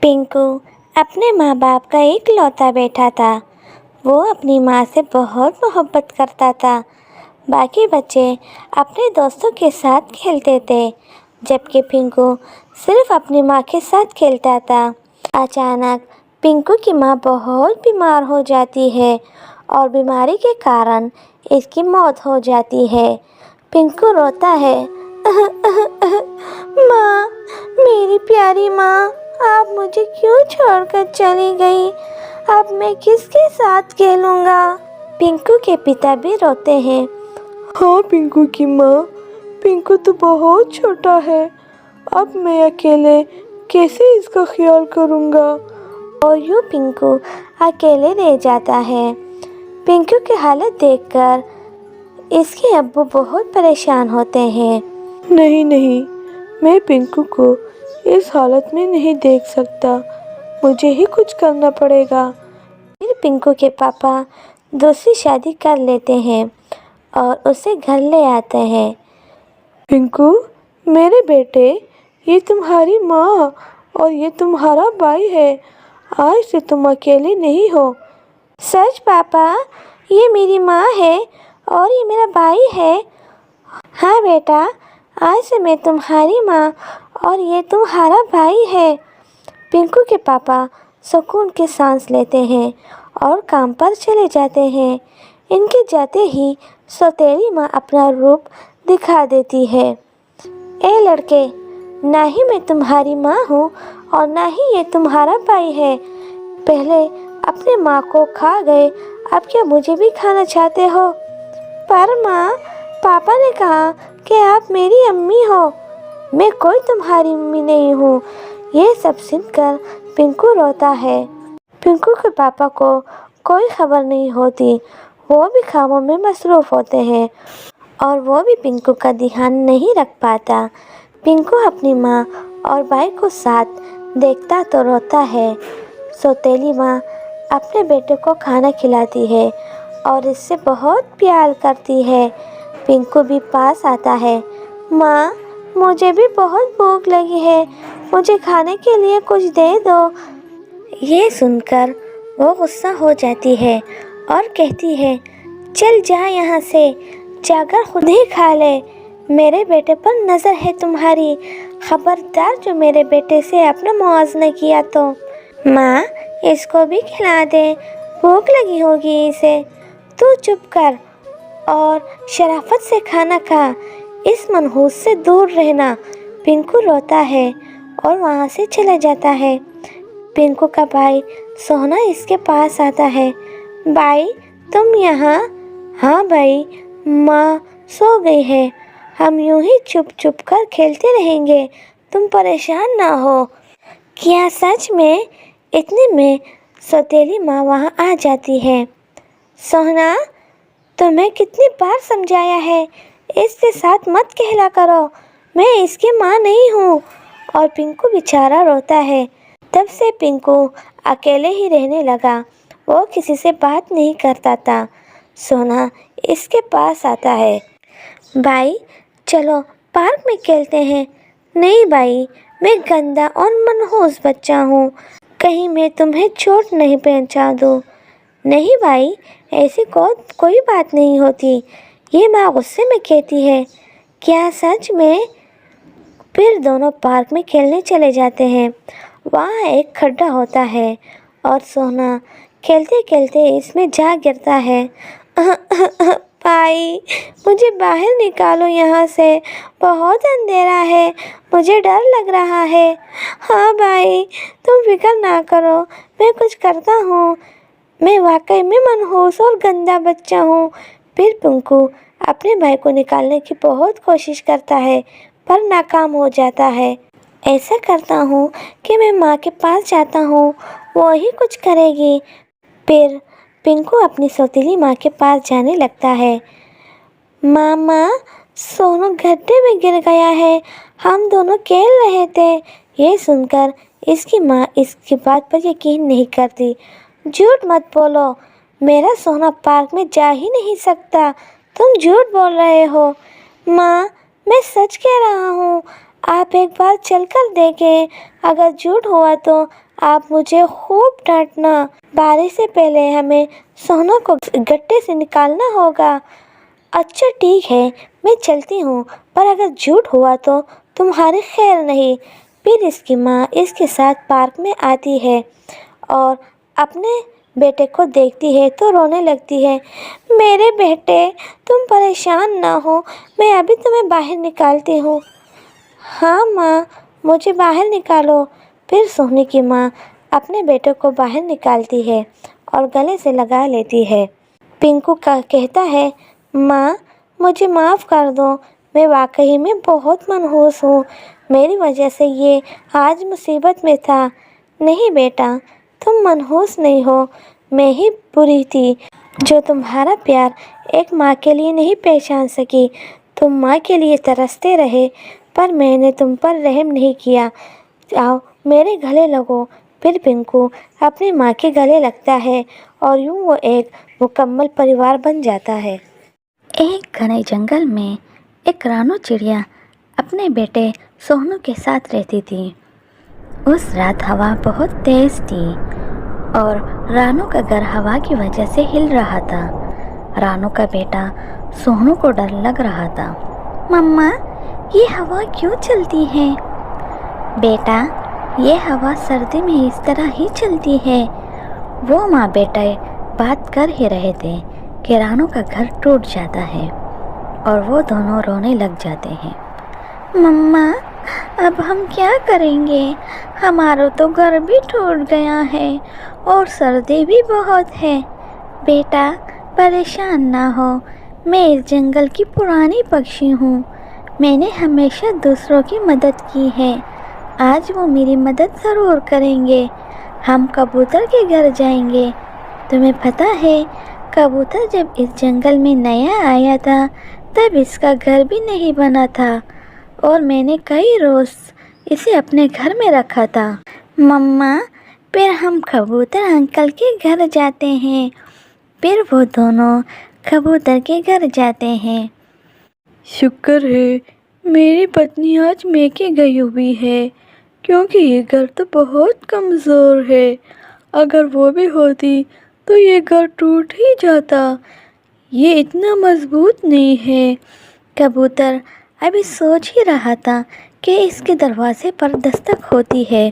पिंकू अपने माँ बाप का इकलौता बेटा था। वो अपनी माँ से बहुत मोहब्बत करता था। बाकी बच्चे अपने दोस्तों के साथ खेलते थे, जबकि पिंकू सिर्फ अपनी माँ के साथ खेलता था। अचानक पिंकू की माँ बहुत बीमार हो जाती है और बीमारी के कारण इसकी मौत हो जाती है। पिंकू रोता है, माँ, मेरी प्यारी माँ, आप मुझे क्यों छोड़कर चली गई? अब मैं किसके साथ खेलूंगा? पिंकू के पिता भी रोते हैं। हाँ पिंकू की माँ, पिंकू तो बहुत छोटा है, अब मैं अकेले कैसे इसका ख्याल करूँगा। और यूँ पिंकू अकेले रह जाता है। पिंकू की हालत देखकर इसके अब्बू बहुत परेशान होते हैं। नहीं नहीं, मैं पिंकू को इस हालत में नहीं देख सकता, मुझे ही कुछ करना पड़ेगा। फिर पिंकू के पापा दूसरी शादी कर लेते हैं और उसे घर ले आते हैं। पिंकू, मेरे बेटे, ये तुम्हारी माँ और ये तुम्हारा भाई है। आज से तुम अकेले नहीं हो। सच पापा, ये मेरी माँ है और ये मेरा भाई है। हाँ बेटा, आज से मैं तुम्हारी माँ और ये तुम्हारा भाई है। पिंकू के पापा सुकून की सांस लेते हैं और काम पर चले जाते हैं। इनके जाते ही सौतेली माँ अपना रूप दिखा देती है। ए लड़के, ना ही मैं तुम्हारी माँ हूँ और ना ही ये तुम्हारा भाई है। पहले अपने माँ को खा गए, अब क्या मुझे भी खाना चाहते हो? पर माँ, पापा ने कहा कि आप मेरी अम्मी हो। मैं कोई तुम्हारी अम्मी नहीं हूँ। ये सब सुनकर पिंकू रोता है। पिंकू के पापा को कोई खबर नहीं होती, वो भी कामों में मसरूफ़ होते हैं और वो भी पिंकू का ध्यान नहीं रख पाता। पिंकू अपनी माँ और भाई को साथ देखता तो रोता है। सौतेली माँ अपने बेटे को खाना खिलाती है और इससे बहुत प्यार करती है। पिंकू भी पास आता है। माँ, मुझे भी बहुत भूख लगी है, मुझे खाने के लिए कुछ दे दो। ये सुनकर वो गुस्सा हो जाती है और कहती है, चल जा यहाँ से, जाकर खुद ही खा ले। मेरे बेटे पर नज़र है तुम्हारी, खबरदार जो मेरे बेटे से अपना मुआवजा किया तो। माँ, इसको भी खिला दे, भूख लगी होगी इसे। तू चुप कर और शराफत से खाना खा, इस मनहूस से दूर रहना। पिंकू रोता है और वहाँ से चला जाता है। पिंकू का भाई सोहना इसके पास आता है। भाई, तुम यहाँ? हाँ भाई, माँ सो गई है, हम यूं ही चुप चुप कर खेलते रहेंगे, तुम परेशान ना हो। क्या सच में? इतने में सौतेली माँ वहाँ आ जाती है। सोहना, तुम्हें कितनी बार समझाया है, इसके साथ मत कहला करो, मैं इसकी माँ नहीं हूँ। और पिंकू बेचारा रोता है। तब से पिंकू अकेले ही रहने लगा, वो किसी से बात नहीं करता था। सोना इसके पास आता है। भाई, चलो पार्क में खेलते हैं। नहीं भाई, मैं गंदा और मनहूस बच्चा हूँ, कहीं मैं तुम्हें चोट नहीं पहुँचा दूँ। नहीं भाई, ऐसी कोई बात नहीं होती, ये माँ गुस्से में कहती है। क्या सच में? फिर दोनों पार्क में खेलने चले जाते हैं। वहाँ एक खड्डा होता है और सोना खेलते खेलते इसमें जा गिरता है। भाई, मुझे बाहर निकालो यहाँ से, बहुत अंधेरा है, मुझे डर लग रहा है। हाँ भाई, तुम फिक्र ना करो, मैं कुछ करता हूँ, मैं वाकई में मनहूस और गंदा बच्चा हूँ। फिर पिंकू अपने भाई को निकालने की बहुत कोशिश करता है, पर नाकाम हो जाता है। ऐसा करता हूँ कि मैं माँ के पास जाता हूँ, वो ही कुछ करेगी। फिर पिंकू अपनी सौतेली माँ के पास जाने लगता है। मामा, सोनू गड्ढे में गिर गया है, हम दोनों खेल रहे थे। ये सुनकर इसकी माँ इसकी बात पर यकीन नहीं करती। झूठ मत बोलो, मेरा सोना पार्क में जा ही नहीं सकता, तुम झूठ बोल रहे हो। माँ, मैं सच कह रहा हूँ, आप एक बार चल कर देखें, अगर झूठ हुआ तो आप मुझे खूब डांटना। बारिश से पहले हमें सोनू को गट्टे से निकालना होगा। अच्छा ठीक है, मैं चलती हूँ, पर अगर झूठ हुआ तो तुम्हारी खैर नहीं। फिर इसकी माँ इसके साथ पार्क में आती है और अपने बेटे को देखती है तो रोने लगती है। मेरे बेटे, तुम परेशान ना हो, मैं अभी तुम्हें बाहर निकालती हूँ। हाँ माँ, मुझे बाहर निकालो। फिर सोनू की माँ अपने बेटे को बाहर निकालती है और गले से लगा लेती है। पिंकू का कहता है, माँ मुझे माफ़ कर दो, मैं वाकई में बहुत मनहूस हूँ, मेरी वजह से ये आज मुसीबत में था। नहीं बेटा, तुम मनहूस नहीं हो, मैं ही बुरी थी जो तुम्हारा प्यार एक माँ के लिए नहीं पहचान सकी। तुम माँ के लिए तरसते रहे, पर मैंने तुम पर रहम नहीं किया। आओ मेरे गले लगो। फिर पिंकू अपनी माँ के गले लगता है और यूँ वो एक मुकम्मल परिवार बन जाता है। एक घने जंगल में एक रानू चिड़िया अपने बेटे सोनू के साथ रहती थी। उस रात हवा बहुत तेज थी और रानू का घर हवा की वजह से हिल रहा था। रानू का बेटा सोनू को डर लग रहा था। मम्मा, ये हवा क्यों चलती है? बेटा, ये हवा सर्दी में इस तरह ही चलती है। वो माँ बेटे बात कर ही रहे थे कि रानू का घर टूट जाता है और वो दोनों रोने लग जाते हैं। मम्मा, अब हम क्या करेंगे? हमारा तो घर भी टूट गया है और सर्दी भी बहुत है। बेटा, परेशान ना हो, मैं इस जंगल की पुरानी पक्षी हूँ। मैंने हमेशा दूसरों की मदद की है, आज वो मेरी मदद ज़रूर करेंगे। हम कबूतर के घर जाएंगे। तुम्हें पता है, कबूतर जब इस जंगल में नया आया था तब इसका घर भी नहीं बना था और मैंने कई रोज़ इसे अपने घर में रखा था। मम्मा, फिर हम कबूतर अंकल के घर जाते हैं। फिर वो दोनों कबूतर के घर जाते हैं। शुक्र है मेरी पत्नी आज मैके गई हुई है, क्योंकि ये घर तो बहुत कमज़ोर है। अगर वो भी होती तो ये घर टूट ही जाता। ये इतना मजबूत नहीं है। कबूतर अभी सोच ही रहा था कि इसके दरवाजे पर दस्तक होती है।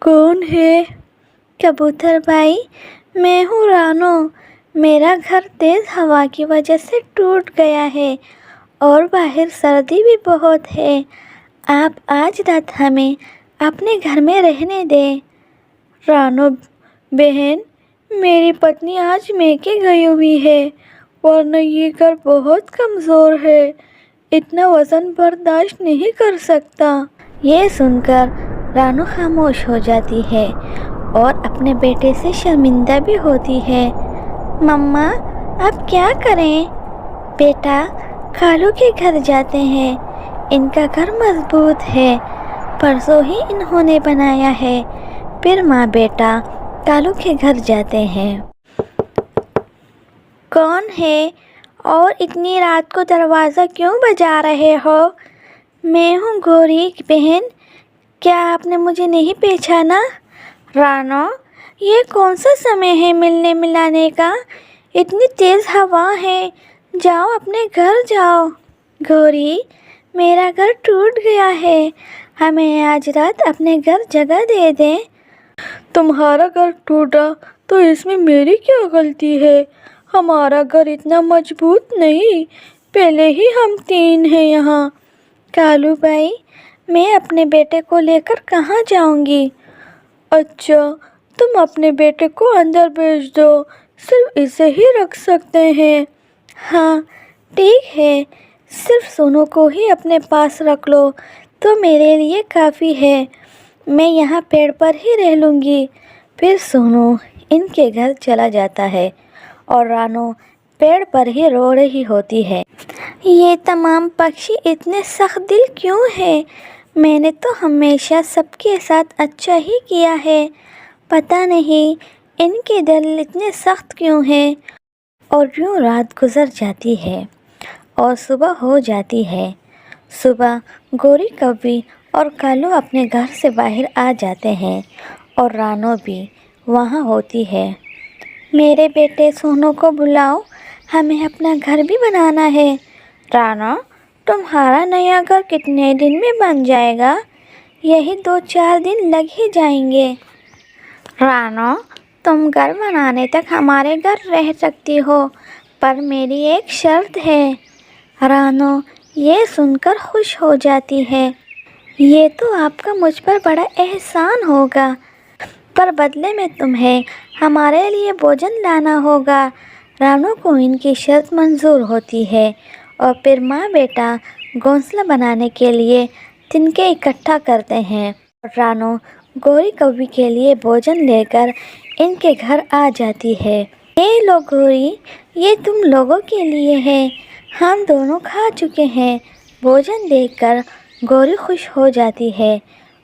कौन है? कबूतर भाई, मैं हूँ रानो। मेरा घर तेज़ हवा की वजह से टूट गया है और बाहर सर्दी भी बहुत है। आप आज रात हमें अपने घर में रहने दें। रानो बहन, मेरी पत्नी आज मैके गई हुई है, वरना ये घर बहुत कमज़ोर है, इतना वज़न बर्दाश्त नहीं कर सकता। ये सुनकर रानो खामोश हो जाती है और अपने बेटे से शर्मिंदा भी होती है। मम्मा, अब क्या करें? बेटा, कालू के घर जाते हैं। इनका घर मजबूत है, परसों ही इन्होंने बनाया है। फिर माँ बेटा कालू के घर जाते हैं। कौन है और इतनी रात को दरवाज़ा क्यों बजा रहे हो? मैं हूँ गौरी बहन, क्या आपने मुझे नहीं पहचाना? रानो, ये कौन सा समय है मिलने मिलाने का? इतनी तेज़ हवा है, जाओ अपने घर जाओ। गौरी, मेरा घर टूट गया है, हमें आज रात अपने घर जगह दे दें। तुम्हारा घर टूटा तो इसमें मेरी क्या गलती है? हमारा घर इतना मजबूत नहीं, पहले ही हम 3 हैं यहाँ। कालू भाई, मैं अपने बेटे को लेकर कहाँ जाऊँगी? अच्छा, तुम अपने बेटे को अंदर भेज दो, सिर्फ इसे ही रख सकते हैं। हाँ ठीक है, सिर्फ सोनू को ही अपने पास रख लो तो मेरे लिए काफ़ी है। मैं यहाँ पेड़ पर ही रह लूँगी। फिर सोनू इनके घर चला जाता है और रानो पेड़ पर ही रो रही होती है। ये तमाम पक्षी इतने सख्त दिल क्यों हैं? मैंने तो हमेशा सबके साथ अच्छा ही किया है, पता नहीं इनके दिल इतने सख्त क्यों हैं। और यूँ रात गुजर जाती है और सुबह हो जाती है। सुबह गौरी कौवी اور کالو اپنے گھر سے باہر آ جاتے ہیں اور رانو بھی وہاں ہوتی ہے۔ میرے بیٹے سونو کو بلاؤ، ہمیں اپنا گھر بھی بنانا ہے۔ رانو، تمہارا نیا گھر کتنے دن میں بن جائے گا؟ یہی 2-4 دن لگ ہی جائیں گے۔ رانو، تم گھر بنانے تک ہمارے گھر رہ سکتی ہو، پر میری ایک شرط ہے۔ رانو یہ سن کر خوش ہو جاتی ہے۔ یہ تو آپ کا مجھ پر بڑا احسان ہوگا، پر بدلے میں تمہیں ہمارے لیے بھوجن لانا ہوگا۔ رانو کو ان کی شرط منظور ہوتی ہے اور پھر ماں بیٹا گھونسلہ بنانے کے لیے تنکے اکٹھا کرتے ہیں اور رانو گوری کبھی کے لیے بھوجن لے کر ان کے گھر آ جاتی ہے۔ یہ لو گوری، یہ تم لوگوں کے لیے ہے، ہم دونوں کھا چکے ہیں۔ بھوجن دیکھ کر گوری خوش ہو جاتی ہے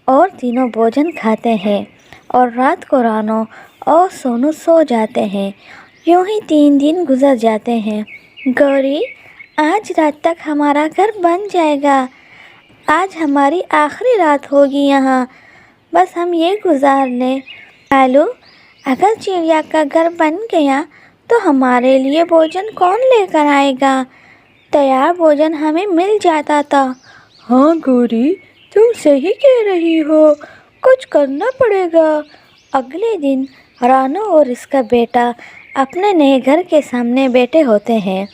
اور تینوں بھوجن کھاتے ہیں اور رات کو رانو اور سونو سو جاتے ہیں۔ یوں ہی 3 دن گزر جاتے ہیں۔ گوری، آج رات تک ہمارا گھر بن جائے گا۔ آج ہماری آخری رات ہوگی یہاں، بس ہم یہ گزار لیں۔ کالو، اگر چڑیا کا گھر بن گیا تو ہمارے لیے بھوجن کون لے کر آئے گا؟ تیار بھوجن ہمیں مل جاتا تھا۔ ہاں گوری، تم صحیح کہہ رہی ہو، کچھ کرنا پڑے گا۔ اگلے دن رانو اور اس کا بیٹا اپنے نئے گھر کے سامنے بیٹھے ہوتے ہیں۔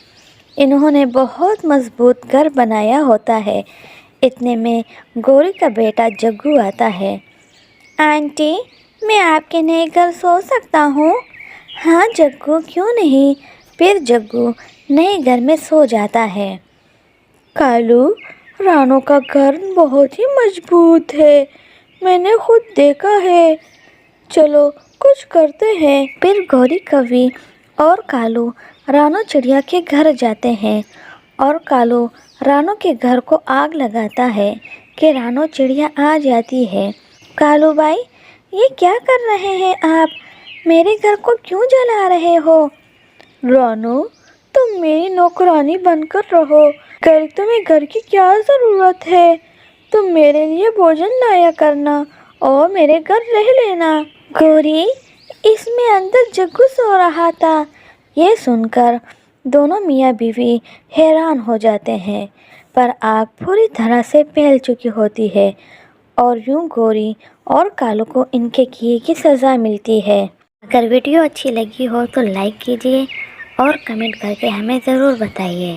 انہوں نے بہت مضبوط گھر بنایا ہوتا ہے۔ اتنے میں گوری کا بیٹا جگو آتا ہے۔ آنٹی، میں آپ کے نئے گھر سو سکتا ہوں؟ ہاں جگو، کیوں نہیں؟ پھر جگو نئے گھر میں سو جاتا ہے۔ کالو، رانو کا گھر بہت ہی مضبوط ہے، میں نے خود دیکھا ہے، چلو کچھ کرتے ہیں۔ پھر گوری کوی اور کالو رانو چڑیا کے گھر جاتے ہیں اور کالو رانو کے گھر کو آگ لگاتا ہے کہ رانو چڑیا آ جاتی ہے۔ کالو بھائی، یہ کیا کر رہے ہیں آپ؟ میرے گھر کو کیوں جلا رہے ہو؟ رانو، تم میری نوکرانی بن کر رہو، تمہیں گھر کی کیا ضرورت ہے؟ تم میرے لیے بھوجن لایا کرنا اور میرے گھر رہ لینا۔ گوری، اس میں اندر جگو سو رہا تھا۔ یہ سن کر دونوں میاں بیوی حیران ہو جاتے ہیں، پر آگ پوری طرح سے پھیل چکی ہوتی ہے اور یوں گوری اور کالو کو ان کے کیے کی سزا ملتی ہے۔ اگر ویڈیو اچھی لگی ہو تو لائک کیجیے اور کمنٹ کر کے ہمیں ضرور بتائیے۔